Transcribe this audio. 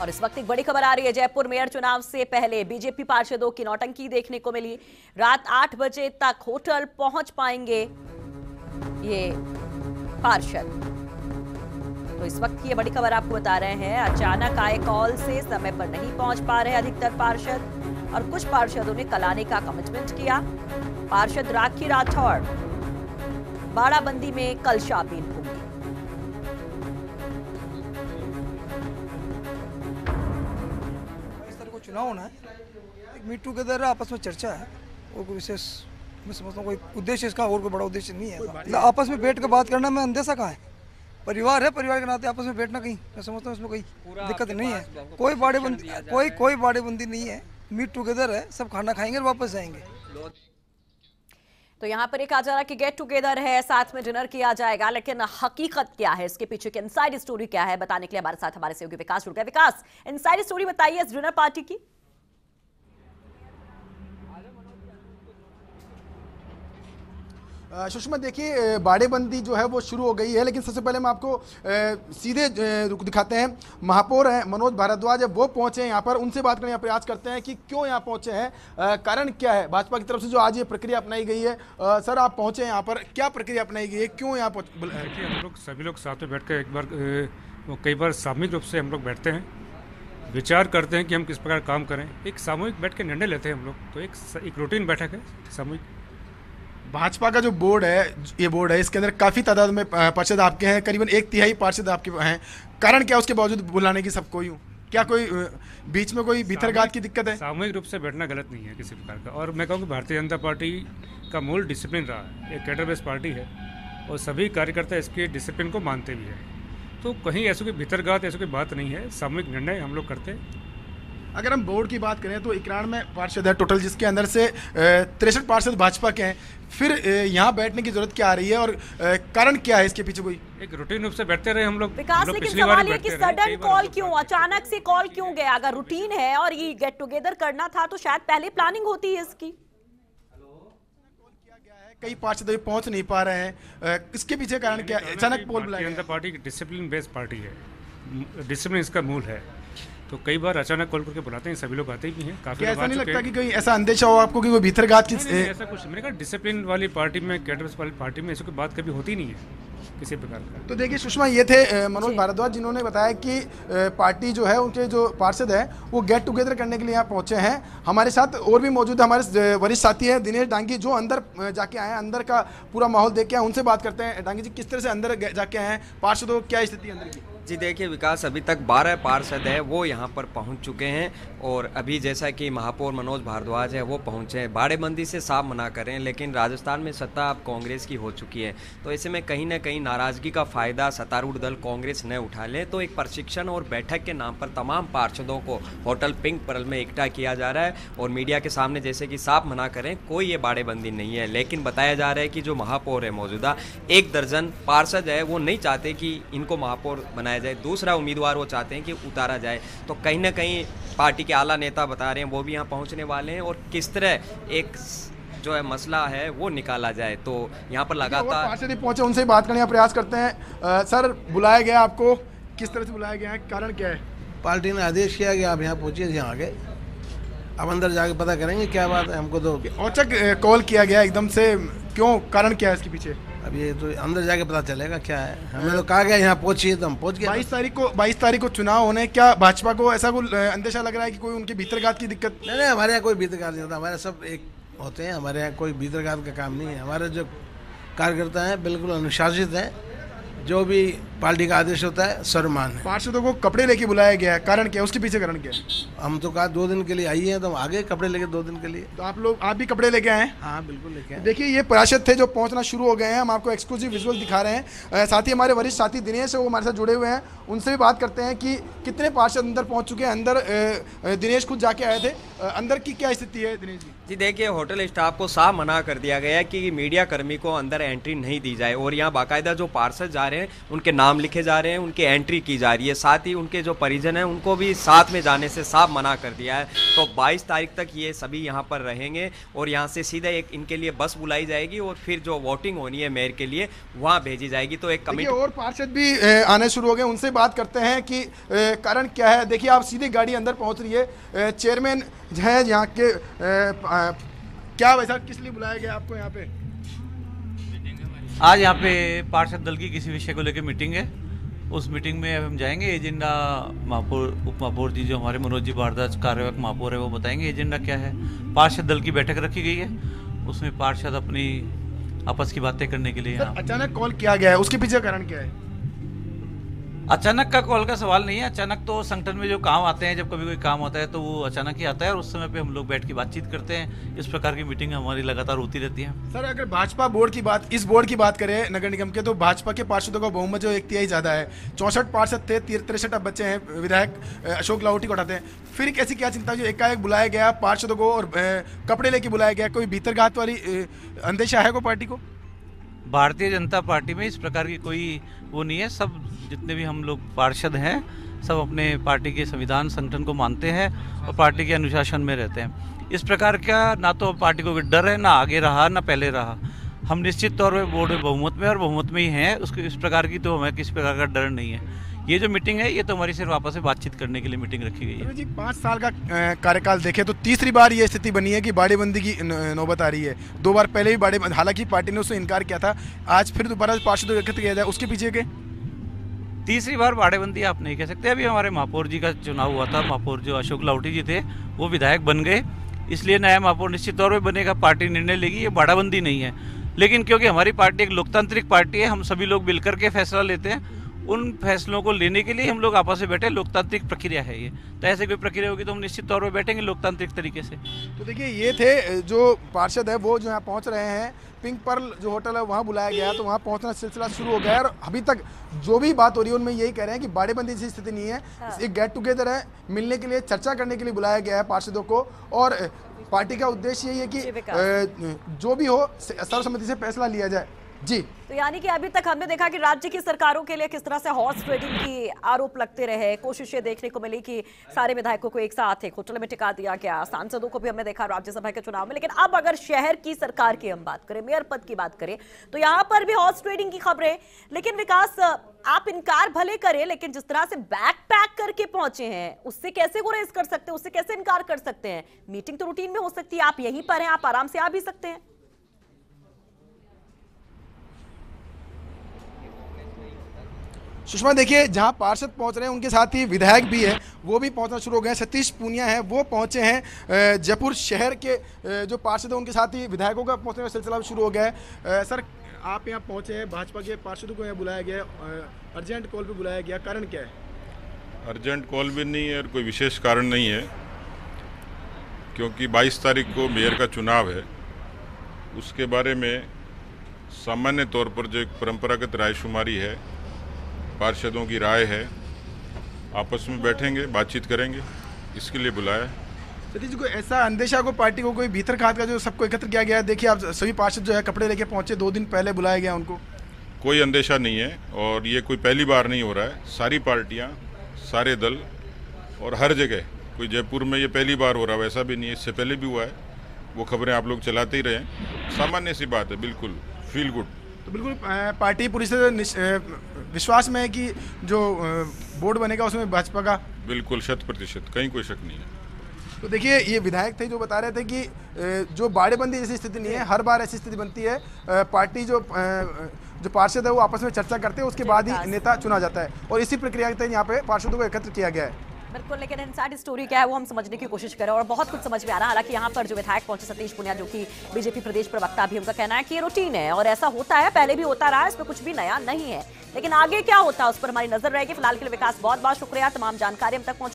और इस वक्त एक बड़ी खबर आ रही है। जयपुर मेयर चुनाव से पहले बीजेपी पार्षदों की नौटंकी देखने को मिली। रात 8 बजे तक होटल पहुंच पाएंगे ये पार्षद। तो इस वक्त की ये बड़ी खबर आपको बता रहे हैं। अचानक आए कॉल से समय पर नहीं पहुंच पा रहे अधिकतर पार्षद, और कुछ पार्षदों ने कल आने का कमिटमेंट किया। पार्षद राखी राठौड़ बाड़ाबंदी में कल शामिल होंगे। चुनाव होना है, एक मीट टूगेदर है, आपस में चर्चा है और कोई विशेष मैं समझता हूँ कोई उद्देश्य इसका और कोई बड़ा उद्देश्य नहीं है। आपस में बैठ कर बात करना में अंदेशा कहाँ है? परिवार है, परिवार के नाते आपस में बैठना कहीं मैं समझता हूँ इसमें कोई दिक्कत नहीं है। कोई बाड़ेबंदी नहीं है, मीट टूगेदर है, सब खाना खाएंगे और वापस जाएंगे। तो यहाँ पर एक आ जा रहा कि गेट टुगेदर है, साथ में डिनर किया जाएगा, लेकिन हकीकत क्या है, इसके पीछे की इनसाइड स्टोरी क्या है, बताने के लिए हमारे साथ हमारे सहयोगी विकास जुड़ गए। विकास, इनसाइड स्टोरी बताइए इस डिनर पार्टी की। सुषमा, देखिए बाड़ेबंदी जो है वो शुरू हो गई है, लेकिन सबसे पहले मैं आपको सीधे रुख दिखाते हैं। महापौर हैं मनोज भारद्वाज, वो पहुंचे हैं यहाँ पर, उनसे बात करने का प्रयास करते हैं कि क्यों यहाँ पहुंचे हैं, कारण क्या है भाजपा की तरफ से जो आज ये प्रक्रिया अपनाई गई है। सर, आप पहुंचे हैं यहाँ पर, क्या प्रक्रिया अपनाई गई है, क्यों यहाँ देखिए, हम लोग सभी लोग साथ में बैठ कर एक बार कई बार सामूहिक रूप से हम लोग बैठते हैं, विचार करते हैं कि हम किस प्रकार काम करें, एक सामूहिक बैठ के निर्णय लेते हैं हम लोग। तो एक रूटीन बैठक है सामूहिक। भाजपा का जो बोर्ड है, ये बोर्ड है, इसके अंदर काफ़ी तादाद में पार्षद आपके हैं, करीबन 1/3 पार्षद आपके हैं। कारण क्या उसके बावजूद बुलाने की सबको यूँ? क्या कोई बीच में कोई भीतरघात की दिक्कत है? सामूहिक रूप से बैठना गलत नहीं है किसी प्रकार का। और मैं कहूँ कि भारतीय जनता पार्टी का मूल डिसिप्लिन रहा है, एक कैडर बेस्ड पार्टी है और सभी कार्यकर्ता इसके डिसिप्लिन को मानते भी हैं। तो कहीं ऐसी कोई भीतरघात, ऐसी कोई बात नहीं है, सामूहिक निर्णय हम लोग करते हैं। अगर हम बोर्ड की बात करें तो 91 पार्षद है टोटल, जिसके अंदर से 63 पार्षद भाजपा के हैं। फिर यहाँ बैठने की जरूरत क्या आ रही है और कारण क्या है इसके पीछे? कोई एक रूटीन रूप से बैठते रहे हम लोग। विकास, लेकिन सवाल ये कि सडन कॉल क्यों, अचानक से कॉल क्यों गया? अगर रूटीन है और ये गेट टुगेदर करना था तो शायद पहले प्लानिंग होती है इसकी। कई पार्षद अभी पहुंच नहीं पा रहे हैं, इसके पीछे कारण क्या? अचानक कॉल बुलाया। जनता पार्टी डिसिप्लिन बेस्ड पार्टी है, डिसिप्लिन इसका मूल है। तो कई बार अचानक कॉल करके बुलाते हैं, सभी लोग आते भी हैं। काफी ऐसा नहीं लगता कि कोई ऐसा अंदेशा हो आपको कि कोई भीतरघात की? ऐसा कुछ मैंने कहा, डिसिप्लिन वाली पार्टी में, कैडर वाली पार्टी में ऐसी कोई बात कभी होती नहीं है किसी प्रकार का। तो देखिए सुषमा, ये थे मनोज भारद्वाज, जिन्होंने बताया कि पार्टी जो है, उनके जो पार्षद हैं वो गेट टुगेदर करने के लिए यहाँ पहुंचे हैं। हमारे साथ और भी मौजूद है, हमारे वरिष्ठ साथी हैं दिनेश डांगी, जो अंदर जाके आए हैं, अंदर का पूरा माहौल देख के आए, उनसे बात करते हैं। डांगी जी, किस तरह से अंदर जाके आए हैं, पार्षदों क्या स्थिति अंदर की? जी देखिए विकास, अभी तक 12 पार्षद हैं वो यहाँ पर पहुँच चुके हैं, और अभी जैसा कि महापौर मनोज भारद्वाज है वो पहुँचे हैं। बाड़ेबंदी से साफ मना करें, लेकिन राजस्थान में सत्ता अब कांग्रेस की हो चुकी है, तो ऐसे में कहीं ना कहीं नाराज़गी का फ़ायदा सत्तारूढ़ दल कांग्रेस न उठा ले। तो एक प्रशिक्षण और बैठक के नाम पर तमाम पार्षदों को होटल पिंक पर्ल में इकट्ठा किया जा रहा है, और मीडिया के सामने जैसे कि साफ मना करें, कोई ये बाड़ेबंदी नहीं है। लेकिन बताया जा रहा है कि जो महापौर है मौजूदा, 1 दर्जन पार्षद है, वो नहीं चाहते कि इनको महापौर बनाया जाए, दूसरा उम्मीदवार वो चाहते हैं कि उतारा जाए। तो कहीं ना कहीं पार्टी के आला नेता बता रहे हैं वो भी यहाँ पहुँचने वाले हैं, और किस तरह एक जो है मसला है वो निकाला जाए। तो यहाँ पर लगातार पार्षद पहुंचे, उनसे बात करने का प्रयास करते हैं। सर, बुलाया गया आपको, किस तरह से बुलाया गया है, कारण क्या है? पार्टी ने आदेश किया कि आप यहाँ पहुँचिए, यहाँ आ गए। अब अंदर जाके पता करेंगे क्या बात है। हमको तो औचक कॉल किया गया एकदम से, क्यों, कारण क्या है इसके पीछे? अब ये तो अंदर जाके पता चलेगा क्या है। हमें तो कहा गया यहाँ पहुंचिए, तो हम पहुंच गए। 22 तारीख को चुनाव होने, क्या भाजपा को ऐसा कोई अंदेशा लग रहा है कि कोई उनके भीतरघात की दिक्कत? नहीं, हमारे यहाँ कोई भीतरघात नहीं होता, हमारे सब एक होते हैं, हमारे यहाँ कोई भीतरघात का काम नहीं है। हमारे जो कार्यकर्ता हैं बिल्कुल अनुशासित हैं, जो भी पार्टी का आदेश होता है सर्वमान है। पार्षदों को कपड़े लेके बुलाया गया है, कारण क्या, उसके पीछे कारण क्या है? हम तो कहा 2 दिन के लिए आइए हैं, तो हम आ गए कपड़े लेके 2 दिन के लिए। तो आप भी कपड़े लेके आए हैं? हाँ बिल्कुल लेके आए। देखिए, ये पार्षद थे जो पहुंचना शुरू हो गए हैं, हम आपको एक्सक्लूसिव विजुअल दिखा रहे हैं। साथ ही हमारे वरिष्ठ साथी दिनेश है, वो हमारे साथ जुड़े हुए हैं, उनसे भी बात करते हैं कि कितने पार्षद अंदर पहुंच चुके हैं। अंदर दिनेश खुद जाके आए थे, अंदर की क्या स्थिति है दिनेश जी? जी देखिए, होटल स्टाफ को साफ मना कर दिया गया है कि मीडिया कर्मी को अंदर एंट्री नहीं दी जाए, और यहाँ बाकायदा जो पार्षद जा रहे हैं उनके नाम लिखे जा रहे हैं, उनकी एंट्री की जा रही है। साथ ही उनके जो परिजन हैं उनको भी साथ में जाने से साफ साफ मना कर दिया है। तो 22 तारीख तक ये सभी यहाँ पर रहेंगे और यहाँ से सीधे एक इनके लिए बस बुलाई जाएगी और फिर जो वोटिंग होनी है मेयर के लिए वहाँ भेजी जाएगी। तो एक कमेटी और पार्षद भी आने शुरू हो गए, उनसे बात करते हैं कि कारण क्या है। देखिए आप सीधी गाड़ी अंदर पहुँच रही है, चेयरमैन है यहाँ के, क्या वैसा किस लिए बुलाया गया आपको यहाँ पे? आज यहाँ पे पार्षद दल की किसी विषय को लेकर मीटिंग है, उस मीटिंग में हम जाएंगे। एजेंडा महापौर उप महापौर जी जो हमारे मनोज जी भारद्वाज कार्यवाहक महापौर है वो बताएंगे एजेंडा क्या है। पार्षद दल की बैठक रखी गई है, उसमें पार्षद अपनी आपस की बातें करने के लिए यहाँ। अचानक कॉल किया गया है, उसके पीछे कारण क्या है? अचानक का कॉल का सवाल नहीं है। अचानक तो संगठन में जो काम आते हैं, जब कभी कोई काम आता है तो वो अचानक ही आता है और उस समय पे हम लोग बैठ के बातचीत करते हैं। इस प्रकार की मीटिंग हमारी लगातार होती रहती है। सर अगर भाजपा बोर्ड की बात, इस बोर्ड की बात करें नगर निगम के, तो भाजपा के पार्षदों का बहुमत जो 1/3 ज़्यादा है। 64 पार्षद थे, 63 अब बच्चे हैं। विधायक अशोक लाहौटी को उठाते हैं, फिर कैसी क्या चिंता जो एकाएक बुलाया गया पार्षदों को और कपड़े लेके बुलाया गया? कोई भीतरघात वाली अंदेशा है को पार्टी को? भारतीय जनता पार्टी में इस प्रकार की कोई वो नहीं है। सब जितने भी हम लोग पार्षद हैं सब अपने पार्टी के संविधान संगठन को मानते हैं और पार्टी के अनुशासन में रहते हैं। इस प्रकार का ना तो पार्टी को डर है, ना आगे रहा ना पहले रहा। हम निश्चित तौर पे बोर्ड में बहुमत में और बहुमत में ही हैं, उसके इस प्रकार की तो हमें किसी प्रकार का डर नहीं है। ये जो मीटिंग है ये तो हमारी सिर्फ आपस में बातचीत करने के लिए मीटिंग रखी गई है। जी 5 साल का कार्यकाल देखें तो तीसरी बार ये स्थिति बनी है कि बाड़ेबंदी की नौबत आ रही है। 2 बार पहले भी बाड़ेबंदी, हालांकि पार्टी ने उससे इनकार किया था, आज फिर दोबारा पार्षदों को एकत्र किया जाए, उसके पीछे के? तीसरी बार बाड़ेबंदी आप नहीं कह सकते। अभी हमारे महापौर जी का चुनाव हुआ था, महापौर जो अशोक लाहौटी जी थे वो विधायक बन गए, इसलिए नया महापौर निश्चित तौर पर बनेगा। पार्टी निर्णय लेगी, ये बाड़ाबंदी नहीं है। लेकिन क्योंकि हमारी पार्टी एक लोकतांत्रिक पार्टी है, हम सभी लोग मिलकर के फैसला लेते हैं। उन फैसलों को लेने के लिए हम लोग आपस में बैठे, लोकतांत्रिक प्रक्रिया है ये। तो ऐसे कोई प्रक्रिया होगी तो हम निश्चित तौर पर बैठेंगे लोकतांत्रिक तरीके से। तो देखिए ये थे जो पार्षद है वो जो यहाँ पहुँच रहे हैं। पिंक पर्ल जो होटल है वहाँ बुलाया गया, तो वहाँ पहुँचना सिलसिला शुरू हो गया है और अभी तक जो भी बात हो रही है उनमें यही कह रहे हैं कि बाड़ेबंदी जैसी स्थिति नहीं है। एक गेट टुगेदर है, मिलने के लिए, चर्चा करने के लिए बुलाया गया है पार्षदों को और पार्टी का उद्देश्य यही है कि जो भी हो सर्वसम्मति से फैसला लिया जाए। जी तो यानी कि अभी तक हमने देखा कि राज्य की सरकारों के लिए किस तरह से हॉर्स ट्रेडिंग की आरोप लगते रहे। कोशिशें देखने को मिली कि सारे विधायकों को एक साथ एक होटल में टिका दिया गया, सांसदों को भी हमने देखा राज्यसभा के चुनाव में। लेकिन अब अगर शहर की सरकार की हम बात करें, मेयर पद की बात करें, तो यहाँ पर भी हॉर्स ट्रेडिंग की खबरें। लेकिन विकास, आप इनकार भले करें, लेकिन जिस तरह से बैग पैक करके पहुंचे हैं उससे कैसे गुरेज कर सकते हैं, उससे कैसे इनकार कर सकते हैं? मीटिंग तो रूटीन में हो सकती है, आप यहीं पर हैं, आप आराम से आ भी सकते हैं। सुषमा देखिए जहां पार्षद पहुंच रहे हैं उनके साथ ही विधायक भी है, वो भी पहुंचना शुरू हो गए। सतीश पूनिया है, वो पहुंचे हैं। जयपुर शहर के जो पार्षद हैं उनके साथ ही विधायकों का पहुंचने का सिलसिला शुरू हो गया है। सर आप यहाँ पहुंचे हैं, भाजपा के पार्षदों को यहाँ बुलाया गया, अर्जेंट कॉल पे बुलाया गया, कारण क्या है? अर्जेंट कॉल भी नहीं है और कोई विशेष कारण नहीं है, क्योंकि 22 तारीख को मेयर का चुनाव है। उसके बारे में सामान्य तौर पर जो एक परंपरागत रायशुमारी है, पार्षदों की राय है, आपस में बैठेंगे, बातचीत करेंगे, इसके लिए बुलाया है। सतीश जी को ऐसा अंदेशा को पार्टी को कोई भीतर खात का जो सबको एकत्र किया गया है? देखिए आप सभी पार्षद जो है कपड़े लेके पहुंचे, 2 दिन पहले बुलाया गया उनको। कोई अंदेशा नहीं है और ये कोई पहली बार नहीं हो रहा है। सारी पार्टियाँ, सारे दल और हर जगह, कोई जयपुर में ये पहली बार हो रहा है वैसा भी नहीं है, इससे पहले भी हुआ है। वो खबरें आप लोग चलाते ही रहे, सामान्य सी बात है, बिल्कुल फील गुड। तो बिल्कुल पार्टी पूरी से विश्वास में है कि जो बोर्ड बनेगा उसमें भाजपा का बिल्कुल 100%, कहीं कोई शक नहीं है। तो देखिए ये विधायक थे जो बता रहे थे कि जो बाड़ेबंदी जैसी स्थिति नहीं है, हर बार ऐसी स्थिति बनती है। पार्टी जो पार्षद है वो आपस में चर्चा करते हैं, उसके बाद ही नेता चुना जाता है और इसी प्रक्रिया के तहत यहाँ पे पार्षदों को एकत्र किया गया है। बिल्कुल, लेकिन इनसाइड स्टोरी क्या है वो हम समझने की कोशिश करें और बहुत कुछ समझ में आ रहा है। हालांकि यहाँ पर जो विधायक पहुंचे सतीश पूनिया, जो कि बीजेपी प्रदेश प्रवक्ता, भी उनका कहना है कि ये रूटीन है और ऐसा होता है, पहले भी होता रहा है, इसमें कुछ भी नया नहीं है। लेकिन आगे क्या होता है उस पर हमारी नजर रहेगी। फिलहाल के लिए विकास बहुत बहुत शुक्रिया, तमाम जानकारी हम तक पहुंचा।